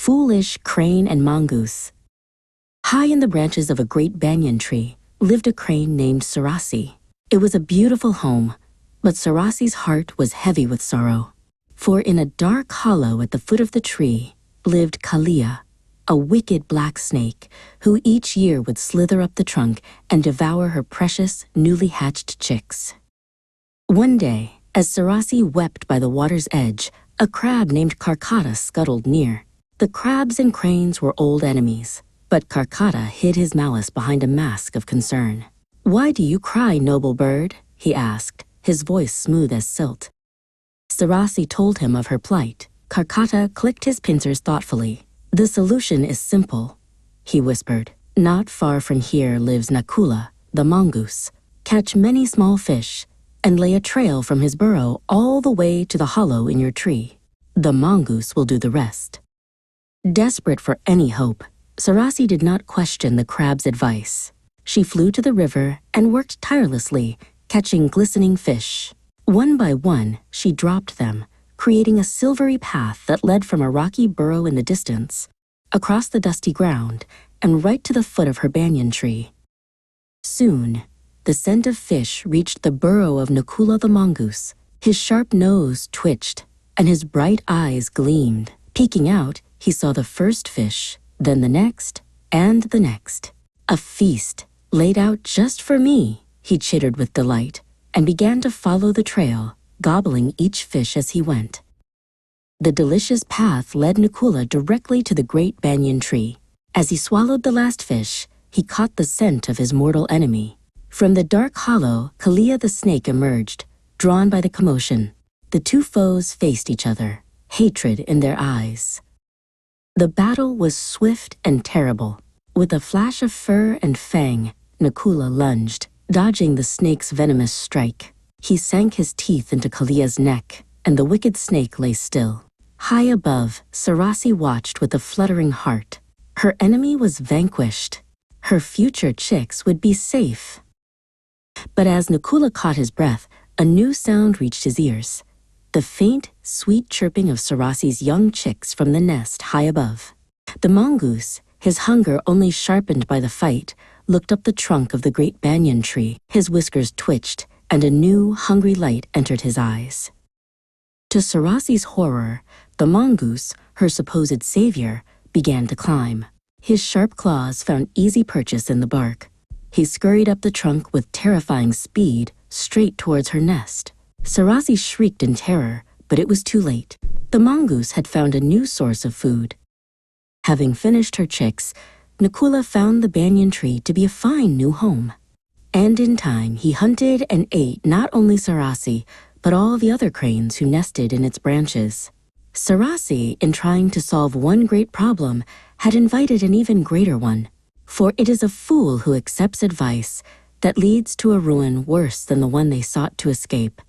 Foolish Crane and Mongoose. High in the branches of a great banyan tree lived a crane named Sarasi. It was a beautiful home, but Sarasi's heart was heavy with sorrow. For in a dark hollow at the foot of the tree lived Kalia, a wicked black snake who each year would slither up the trunk and devour her precious, newly hatched chicks. One day, as Sarasi wept by the water's edge, a crab named Karkata scuttled near. The crabs and cranes were old enemies, but Karkata hid his malice behind a mask of concern. "Why do you cry, noble bird?" he asked, his voice smooth as silt. Sarasi told him of her plight. Karkata clicked his pincers thoughtfully. "The solution is simple," he whispered. "Not far from here lives Nakula, the mongoose. Catch many small fish and lay a trail from his burrow all the way to the hollow in your tree. The mongoose will do the rest." Desperate for any hope, Sarasi did not question the crab's advice. She flew to the river and worked tirelessly, catching glistening fish. One by one, she dropped them, creating a silvery path that led from a rocky burrow in the distance, across the dusty ground, and right to the foot of her banyan tree. Soon, the scent of fish reached the burrow of Nakula the mongoose. His sharp nose twitched, and his bright eyes gleamed. Peeking out, he saw the first fish, then the next, and the next. "A feast, laid out just for me," he chittered with delight, and began to follow the trail, gobbling each fish as he went. The delicious path led Nakula directly to the great banyan tree. As he swallowed the last fish, he caught the scent of his mortal enemy. From the dark hollow, Kalia the snake emerged, drawn by the commotion. The two foes faced each other, hatred in their eyes. The battle was swift and terrible. With a flash of fur and fang, Nakula lunged, dodging the snake's venomous strike. He sank his teeth into Kalia's neck, and the wicked snake lay still. High above, Sarasi watched with a fluttering heart. Her enemy was vanquished. Her future chicks would be safe. But as Nakula caught his breath, a new sound reached his ears. The faint, sweet chirping of Sarasi's young chicks from the nest high above. The mongoose, his hunger only sharpened by the fight, looked up the trunk of the great banyan tree. His whiskers twitched, and a new, hungry light entered his eyes. To Sarasi's horror, the mongoose, her supposed savior, began to climb. His sharp claws found easy purchase in the bark. He scurried up the trunk with terrifying speed, straight towards her nest. Sarasi shrieked in terror, but it was too late. The mongoose had found a new source of food. Having finished her chicks, Nakula found the banyan tree to be a fine new home. And in time, he hunted and ate not only Sarasi, but all the other cranes who nested in its branches. Sarasi, in trying to solve one great problem, had invited an even greater one. For it is a fool who accepts advice that leads to a ruin worse than the one they sought to escape.